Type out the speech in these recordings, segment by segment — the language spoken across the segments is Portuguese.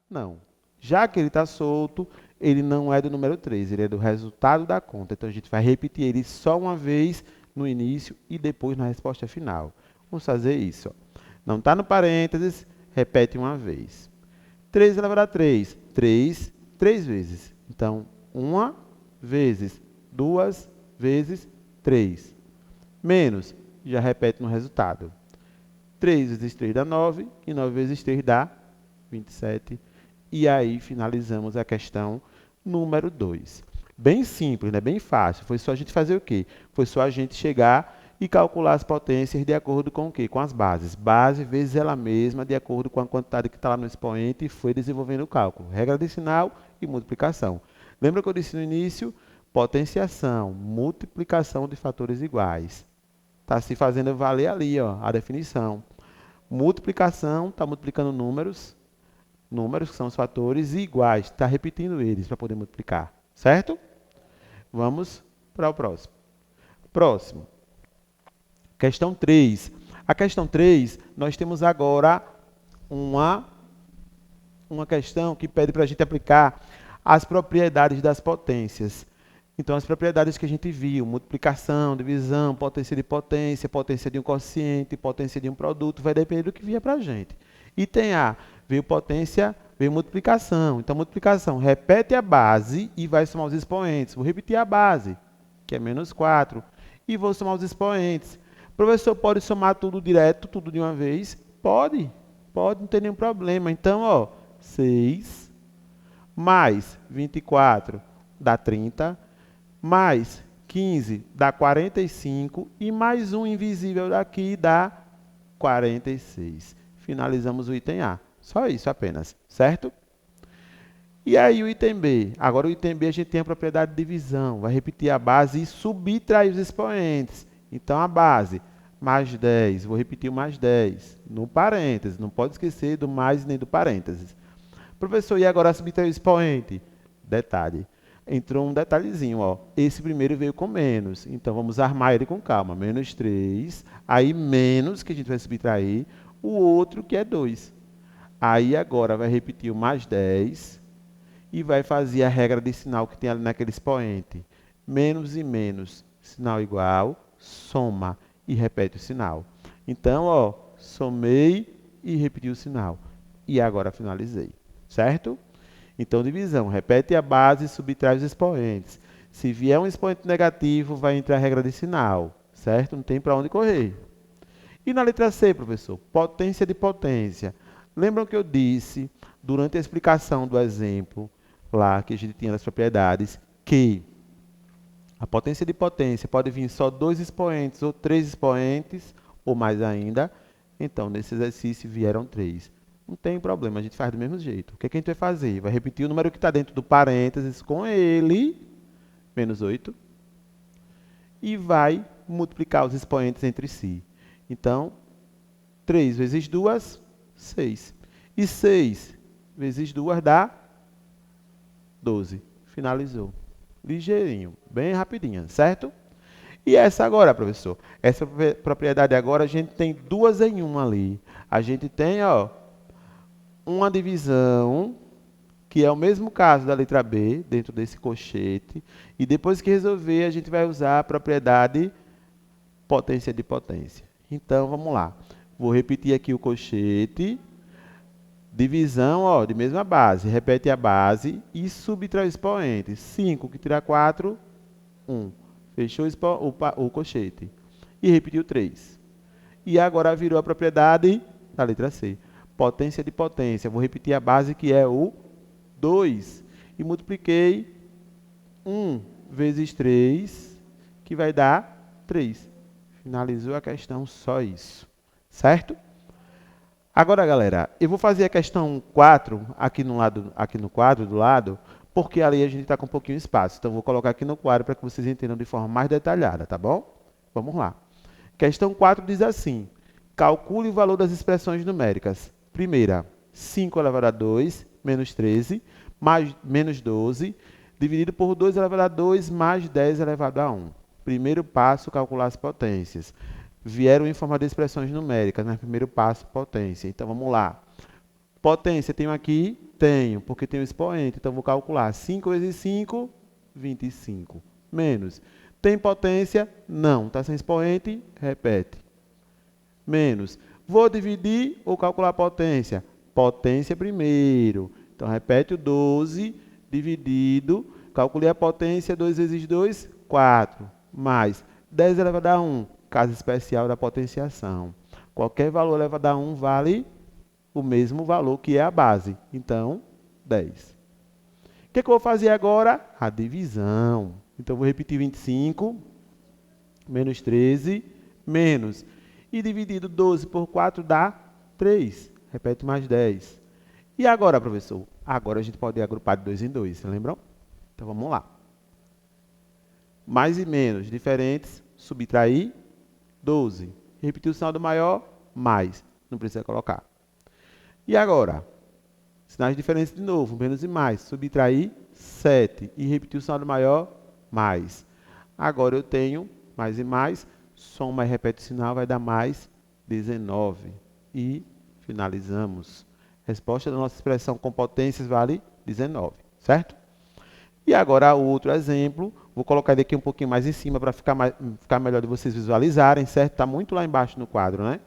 Não. Já que ele está solto, ele não é do número 3, ele é do resultado da conta. Então, a gente vai repetir ele só uma vez no início e depois na resposta final. Vamos fazer isso. Ó. Não está no parênteses, repete uma vez. 3 elevado a 3, 3, 3 vezes. Então, uma vezes, duas vezes, 3. Menos, já repete no resultado. 3 vezes 3 dá 9, e 9 vezes 3 dá 27. E aí finalizamos a questão número 2. Bem simples, né? Bem fácil. Foi só a gente fazer o quê? Foi só a gente chegar e calcular as potências de acordo com o quê? Com as bases. Base vezes ela mesma, de acordo com a quantidade que está lá no expoente, e foi desenvolvendo o cálculo. Regra de sinal e multiplicação. Lembra que eu disse no início? Potenciação, multiplicação de fatores iguais. Está se fazendo valer ali, ó, a definição. Multiplicação, está multiplicando números que são os fatores iguais, está repetindo eles para poder multiplicar, certo? Vamos para o próximo. Próximo. Questão 3. A questão 3, nós temos agora uma questão que pede para a gente aplicar as propriedades das potências. Então, as propriedades que a gente viu, multiplicação, divisão, potência de um quociente, potência de um produto, vai depender do que vier para a gente. Item A, veio potência, veio multiplicação. Então, multiplicação, repete a base e vai somar os expoentes. Vou repetir a base, que é menos 4, e vou somar os expoentes. O professor pode somar tudo direto, tudo de uma vez? Pode, não tem nenhum problema. Então, ó, 6 mais 24 dá 30, mais 15 dá 45 e mais um invisível daqui dá 46. Finalizamos o item A. Só isso apenas, certo? E aí o item B? Agora o item B a gente tem a propriedade de divisão. Vai repetir a base e subtrair os expoentes. Então a base, mais 10. Vou repetir o mais 10 no parênteses. Não pode esquecer do mais nem do parênteses. Professor, e agora subtrair o expoente? Detalhe. Entrou um detalhezinho, ó. Esse primeiro veio com menos. Então, vamos armar ele com calma. Menos 3. Aí, menos, que a gente vai subtrair. O outro, que é 2. Aí, agora, vai repetir o mais 10. E vai fazer a regra de sinal que tem ali naquele expoente. Menos e menos, sinal igual, soma. E repete o sinal. Então, ó, somei e repeti o sinal. E agora finalizei. Certo? Então, divisão. Repete a base e subtrai os expoentes. Se vier um expoente negativo, vai entrar a regra de sinal. Certo? Não tem para onde correr. E na letra C, professor? Potência de potência. Lembram que eu disse, durante a explicação do exemplo, lá que a gente tinha das propriedades, que a potência de potência pode vir só 2 expoentes ou 3 expoentes, ou mais ainda. Então, nesse exercício, vieram 3. Não tem problema, a gente faz do mesmo jeito. O que, é que a gente vai fazer? Vai repetir o número que está dentro do parênteses com ele, menos 8, e vai multiplicar os expoentes entre si. Então, 3 vezes 2, 6. E 6 vezes 2 dá 12. Finalizou. Ligeirinho, bem rapidinho, certo? E essa agora, professor? Essa propriedade agora, a gente tem duas em uma ali. A gente tem, ó, uma divisão, que é o mesmo caso da letra B, dentro desse colchete. E depois que resolver, a gente vai usar a propriedade potência de potência. Então, vamos lá. Vou repetir aqui o colchete. Divisão, ó, de mesma base. Repete a base e subtrai o expoente. 5 que tira 4, 1. Fechou o colchete. E repetiu 3. E agora virou a propriedade da letra C. Potência de potência. Vou repetir a base, que é o 2. E multipliquei 1 vezes 3, que vai dar 3. Finalizou a questão, só isso. Certo? Agora, galera, eu vou fazer a questão 4 aqui no quadro do lado, porque ali a gente está com um pouquinho de espaço. Então, eu vou colocar aqui no quadro para que vocês entendam de forma mais detalhada, tá bom? Vamos lá. Questão 4 diz assim: calcule o valor das expressões numéricas. Primeira, 5 elevado a 2 menos 13, mais, menos 12, dividido por 2 elevado a 2 mais 10 elevado a 1. Primeiro passo, calcular as potências. Vieram em forma de expressões numéricas, né? Primeiro passo, potência. Então, vamos lá. Potência, tenho aqui Tenho, porque tem o expoente. Então, vou calcular 5 vezes 5, 25. Menos. Tem potência? Não. Está sem expoente? Repete. Menos. Vou dividir ou calcular a potência? Potência primeiro. Então, repete o 12 dividido. Calculei a potência, 2 vezes 2, 4. Mais 10 elevado a 1, caso especial da potenciação. Qualquer valor elevado a 1 vale o mesmo valor que é a base. Então, 10. O que eu vou fazer agora? A divisão. Então, vou repetir 25, menos 13, menos. E dividido 12 por 4 dá 3. Repete mais 10. E agora, professor? Agora a gente pode agrupar de 2 em 2, vocês lembram? Então, vamos lá. Mais e menos diferentes, subtrair 12. Repetir o sinal do maior, mais. Não precisa colocar. E agora? Sinais diferentes de novo, menos e mais. Subtrair 7. E repetir o sinal do maior, mais. Agora eu tenho mais e mais. Soma e repete o sinal, vai dar mais 19. E finalizamos. Resposta da nossa expressão com potências vale 19, certo? E agora outro exemplo. Vou colocar ele aqui um pouquinho mais em cima para ficar melhor de vocês visualizarem, certo? Está muito lá embaixo no quadro, né?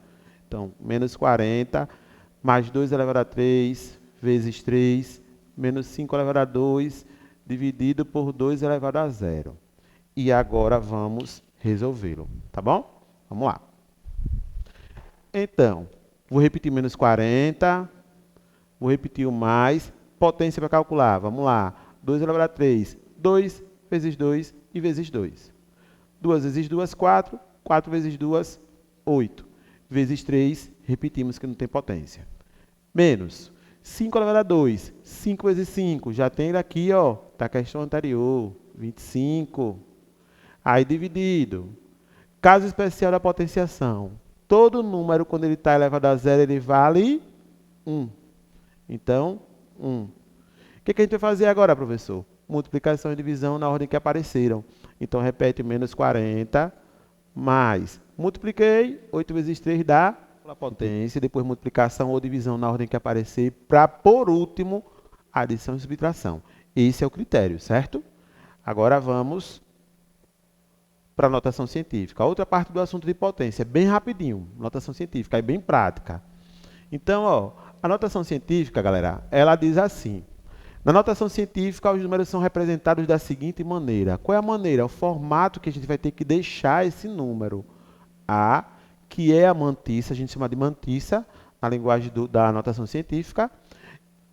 Então, menos 40, mais 2 elevado a 3, vezes 3, menos 5 elevado a 2, dividido por 2 elevado a 0. E agora vamos resolvê-lo, tá bom? Vamos lá. Então, vou repetir menos 40, vou repetir o mais, potência para calcular, vamos lá. 2 elevado a 3, 2 vezes 2 e vezes 2. 2 vezes 2, 4, 4 vezes 2, 8. Vezes 3, repetimos que não tem potência. Menos 5 elevado a 2, 5 vezes 5, já tem daqui, ó, da questão anterior, 25. Aí dividido. Caso especial da potenciação. Todo número, quando ele está elevado a 0, ele vale 1. Então, 1. O que a gente vai fazer agora, professor? Multiplicação e divisão na ordem que apareceram. Então, repete menos 40, mais. Multipliquei, 8 vezes 3 dá a potência, depois multiplicação ou divisão na ordem que aparecer, para, por último, adição e subtração. Esse é o critério, certo? Agora vamos para a notação científica. A outra parte do assunto de potência, bem rapidinho, notação científica, é bem prática. Então, ó, a notação científica, galera, ela diz assim. Na notação científica, os números são representados da seguinte maneira. Qual é a maneira? O formato que a gente vai ter que deixar esse número. A, que é a mantissa, a gente chama de mantissa, na linguagem da notação científica,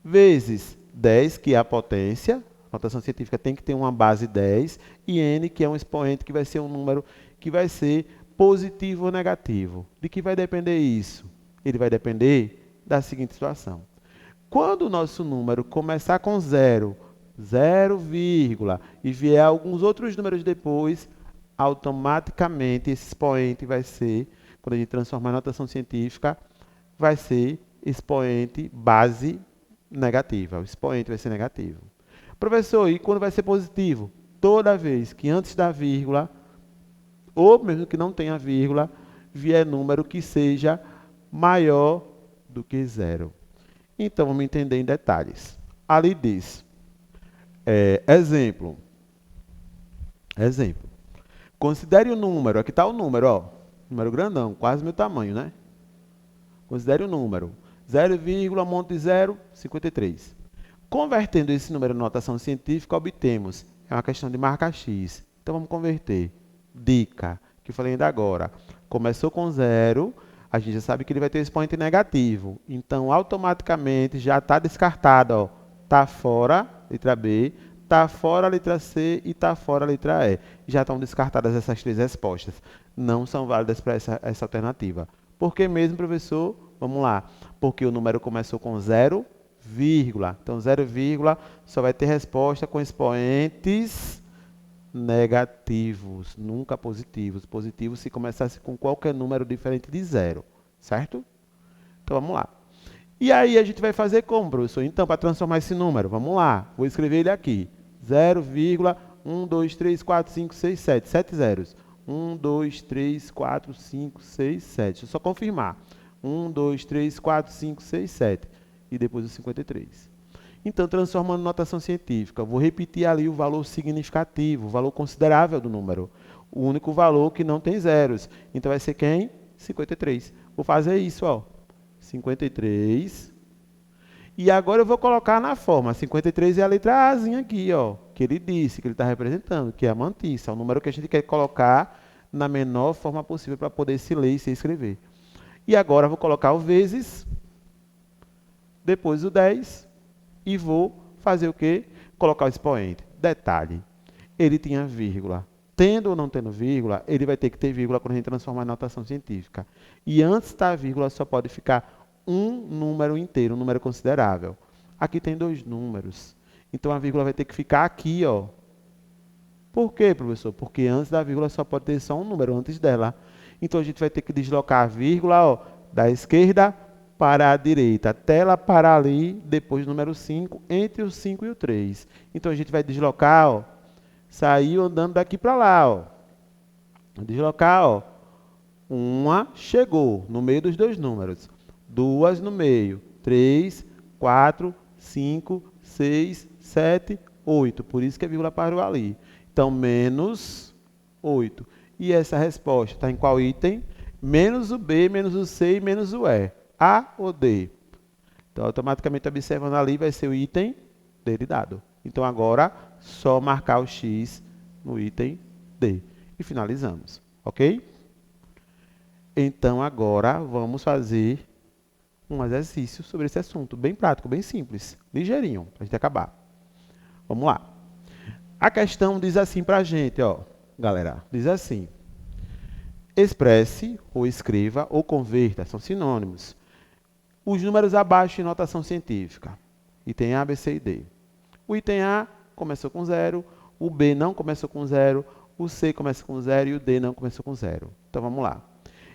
vezes 10, que é a potência. A notação científica tem que ter uma base 10, e n, que é um expoente, que vai ser um número que vai ser positivo ou negativo. De que vai depender isso? Ele vai depender da seguinte situação. Quando o nosso número começar com 0, 0, e vier alguns outros números depois, automaticamente esse expoente vai ser, quando a gente transformar em notação científica, vai ser expoente base negativa. O expoente vai ser negativo. Professor, e quando vai ser positivo? Toda vez que antes da vírgula, ou mesmo que não tenha vírgula, vier número que seja maior do que 0. Então, vamos entender em detalhes. Ali diz, exemplo. Considere o número, aqui está o número, ó, número grandão, quase meu tamanho, né? Considere o número, 0, monte de 0, 53. Convertendo esse número em notação científica, obtemos, é uma questão de marca X. Então, vamos converter. Dica, que eu falei ainda agora. Começou com 0, a gente já sabe que ele vai ter expoente negativo. Então, automaticamente, já está descartado. Está fora, letra B, está fora a letra C e está fora a letra E. Já estão descartadas essas três respostas. Não são válidas para essa alternativa. Por que mesmo, professor? Vamos lá. Porque o número começou com 0, vírgula. Então, 0, só vai ter resposta com expoentes negativos, nunca positivos. Positivos se começasse com qualquer número diferente de 0, certo? Então, vamos lá. E aí, a gente vai fazer como, professor? Então, para transformar esse número, vamos lá. Vou escrever ele aqui. 0, 1, 2, 3, 4, 5, 6, 7. 7 zeros. 1, 2, 3, 4, 5, 6, 7. Deixa eu só confirmar. 1, 2, 3, 4, 5, 6, 7. E depois o 53. Então, transformando em notação científica, vou repetir ali o valor significativo, o valor considerável do número. O único valor que não tem zeros. Então, vai ser quem? 53. Vou fazer isso, ó. 53. E agora eu vou colocar na forma. 53 é a letra Azinha aqui, ó, que ele disse, que ele está representando, que é a mantiça. É o número que a gente quer colocar na menor forma possível para poder se ler e se escrever. E agora eu vou colocar o vezes, depois o 10, e vou fazer o quê? Colocar o expoente. Detalhe, ele tinha vírgula. Tendo ou não tendo vírgula, ele vai ter que ter vírgula quando a gente transformar em notação científica. E antes da vírgula só pode ficar um número inteiro, um número considerável. Aqui tem 2 números. Então a vírgula vai ter que ficar aqui, ó. Por quê, professor? Porque antes da vírgula só pode ter só um número antes dela. Então a gente vai ter que deslocar a vírgula, ó, da esquerda para a direita, até ela parar ali, depois do número 5, entre o 5 e o 3. Então a gente vai deslocar, ó, saiu andando daqui para lá, ó. Deslocar, ó. Uma chegou no meio dos 2 números. 2 no meio. 3, 4, 5, 6, 7, 8. Por isso que a vírgula parou ali. Então, menos 8. E essa resposta está em qual item? Menos o B, menos o C e menos o E. A ou D? Então, automaticamente, observando ali, vai ser o item dele dado. Então, agora, só marcar o X no item D. E finalizamos. Ok? Então, agora, vamos fazer um exercício sobre esse assunto. Bem prático, bem simples. Ligeirinho, para a gente acabar. Vamos lá. A questão diz assim para a gente, ó. Galera, diz assim. Expresse, ou escreva, ou converta, são sinônimos, os números abaixo em notação científica. Item A, B, C e D. O item A começou com 0, o B não começou com 0, o C começa com 0 e o D não começou com 0. Então, vamos lá.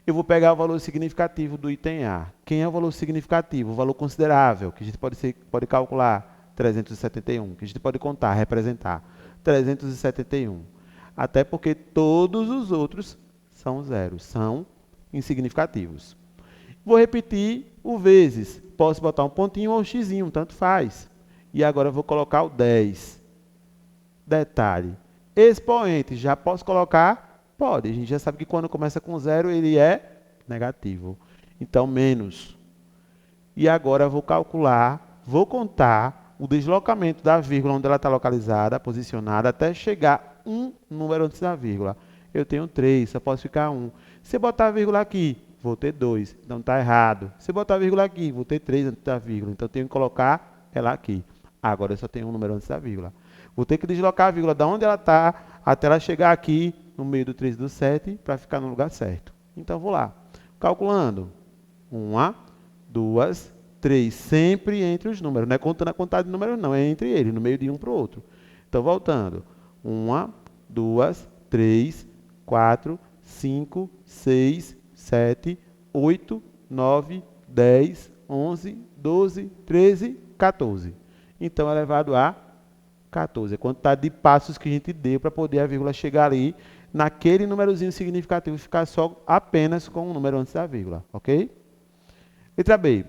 Eu vou pegar o valor significativo do item A. Quem é o valor significativo? O valor considerável, que a gente pode calcular, 371, que a gente pode contar, representar, 371. Até porque todos os outros são zeros, são insignificativos. Vou repetir o vezes. Posso botar um pontinho ou um xizinho, tanto faz. E agora eu vou colocar o 10. Detalhe. Expoente, já posso colocar? Pode. A gente já sabe que quando começa com 0, ele é negativo. Então, menos. E agora eu vou calcular, vou contar o deslocamento da vírgula onde ela está localizada, posicionada, até chegar um número antes da vírgula. Eu tenho 3, só posso ficar 1. Se eu botar a vírgula aqui, vou ter 2. Então, está errado. Se eu botar a vírgula aqui, vou ter 3 antes da vírgula. Então, eu tenho que colocar ela aqui. Agora, eu só tenho um número antes da vírgula. Vou ter que deslocar a vírgula da onde ela está até ela chegar aqui no meio do 3 e do 7 para ficar no lugar certo. Então, vou lá. Calculando. 1, 2, 3. Sempre entre os números. Não é contando a contagem de números, não. É entre eles, no meio de um para o outro. Então, voltando. 1, 2, 3, 4, 5, 6, 7, 8, 9, 10, 11, 12, 13, 14. Então, é elevado a 14. É a quantidade de passos que a gente deu para poder a vírgula chegar ali naquele númerozinho significativo e ficar só apenas com o número antes da vírgula. Ok? Letra B.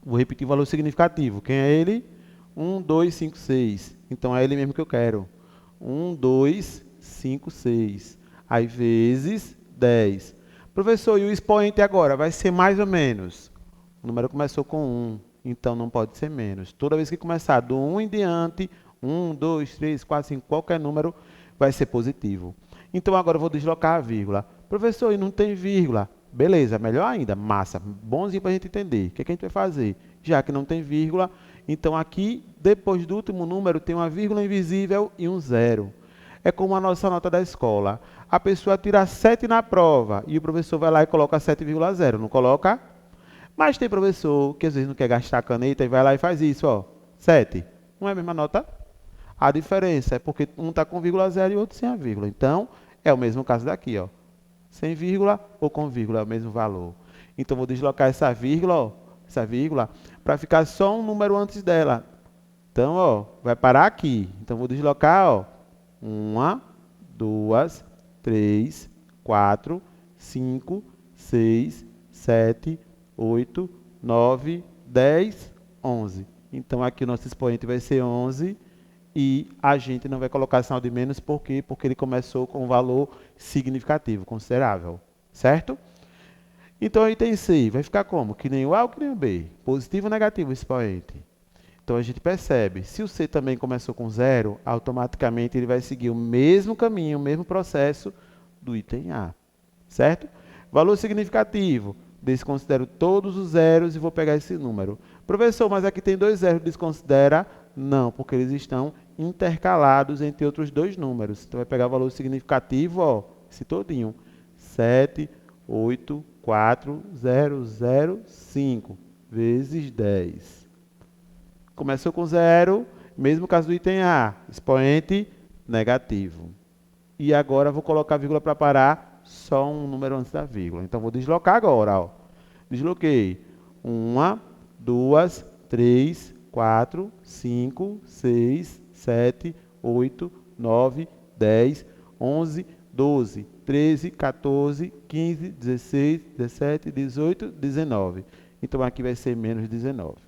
Vou repetir o valor significativo. Quem é ele? 1, 2, 5, 6. Então, é ele mesmo que eu quero. 1, 2, 5, 6. Aí, vezes 10. Professor, e o expoente agora? Vai ser mais ou menos. O número começou com 1, então não pode ser menos. Toda vez que começar do 1 em diante, 1, 2, 3, 4, 5, qualquer número vai ser positivo. Então, agora eu vou deslocar a vírgula. Professor, e não tem vírgula? Beleza, melhor ainda, massa, bonzinho para a gente entender. O que a gente vai fazer? Já que não tem vírgula, então aqui, depois do último número, tem uma vírgula invisível e um 0. É como a nossa nota da escola. A pessoa tira 7 na prova e o professor vai lá e coloca 7,0, não coloca? Mas tem professor que às vezes não quer gastar a caneta e vai lá e faz isso, ó, 7. Não é a mesma nota? A diferença é porque um está com vírgula 0 e o outro sem a vírgula. Então, é o mesmo caso daqui, ó. Sem vírgula ou com vírgula, é o mesmo valor. Então, vou deslocar essa vírgula, para ficar só um número antes dela. Então, ó, vai parar aqui. Então, vou deslocar, ó, 1, 2, 3, 4, 5, 6, 7, 8, 9, 10, 11. Então, aqui o nosso expoente vai ser 11 e a gente não vai colocar sinal de menos, por quê? Porque ele começou com um valor significativo, considerável, certo? Então, o item C vai ficar como? Que nem o A ou que nem o B? Positivo ou negativo o expoente? Então, a gente percebe, se o C também começou com 0, automaticamente ele vai seguir o mesmo caminho, o mesmo processo do item A, certo? Valor significativo, desconsidero todos os zeros e vou pegar esse número. Professor, mas aqui tem 2 zeros, desconsidera? Não, porque eles estão intercalados entre outros 2 números. Então, vai pegar o valor significativo, ó, esse todinho, 7, 8, 4, 0, 0, 5, vezes 10. Começou com 0, mesmo caso do item A, expoente negativo. E agora vou colocar a vírgula para parar só um número antes da vírgula. Então, vou deslocar agora. Ó. Desloquei. 1, 2, 3, 4, 5, 6, 7, 8, 9, 10, 11, 12, 13, 14, 15, 16, 17, 18, 19. Então, aqui vai ser menos 19.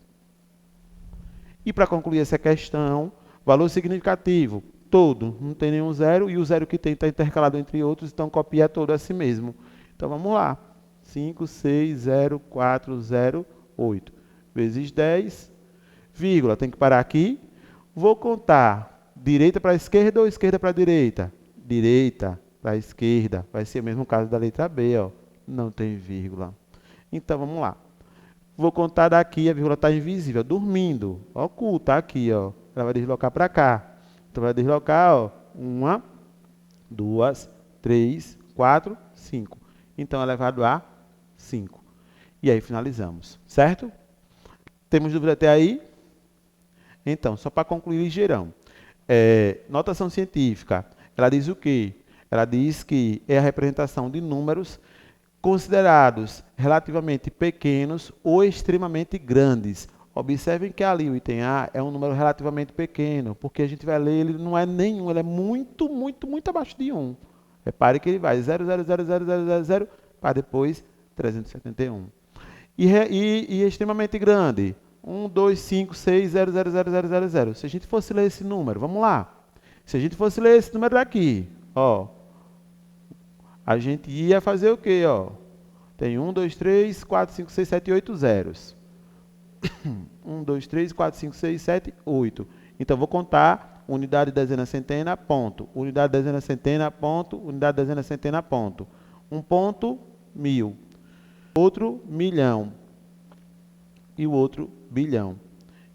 E para concluir essa questão, valor significativo, todo, não tem nenhum zero, e o zero que tem está intercalado entre outros, então copia todo a si mesmo. Então vamos lá, 5, 6, 0, 4, 0, 8, vezes 10, vírgula, tem que parar aqui. Vou contar direita para a esquerda ou esquerda para a direita? Direita para a esquerda, vai ser o mesmo caso da letra B, ó, não tem vírgula. Então vamos lá. Vou contar daqui, a vírgula está invisível, dormindo, oculta aqui, ó. Ela vai deslocar para cá. Então, vai deslocar, ó, 1, 2, 3, 4, 5. Então, é elevado a 5. E aí, finalizamos, certo? Temos dúvida até aí? Então, só para concluir ligeirão. Notação científica, ela diz o quê? Ela diz que é a representação de números considerados relativamente pequenos ou extremamente grandes. Observem que ali o item A é um número relativamente pequeno, porque a gente vai ler, ele não é nenhum, ele é muito, muito, muito abaixo de 1. Repare que ele vai 0,0000000 para depois 371. E extremamente grande, 1, 2, 5, 6, 0,00000. Se a gente fosse ler esse número, vamos lá. Se a gente fosse ler esse número daqui, ó, a gente ia fazer o quê? Ó? Tem 1, 2, 3, 4, 5, 6, 7, 8 zeros. 1, 2, 3, 4, 5, 6, 7, 8. Então, vou contar unidade, dezena, centena, ponto. Unidade, dezena, centena, ponto. Unidade, dezena, centena, ponto. Um ponto, 1000. Outro, milhão. E o outro, bilhão.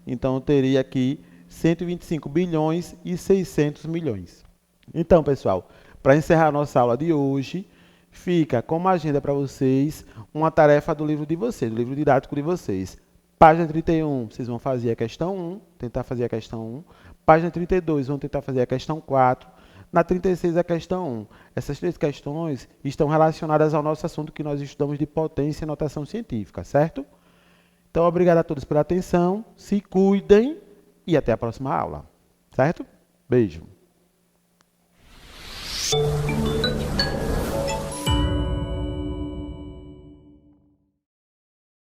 Então, eu teria aqui 125 bilhões e 600 milhões. Então, pessoal, para encerrar a nossa aula de hoje, fica como agenda para vocês uma tarefa do livro de vocês, do livro didático de vocês. Página 31, vocês vão fazer a questão 1, tentar fazer a questão 1. Página 32, vão tentar fazer a questão 4. Na 36, a questão 1. Essas 3 questões estão relacionadas ao nosso assunto que nós estudamos de potência e notação científica, certo? Então, obrigado a todos pela atenção, se cuidem e até a próxima aula, certo? Beijo.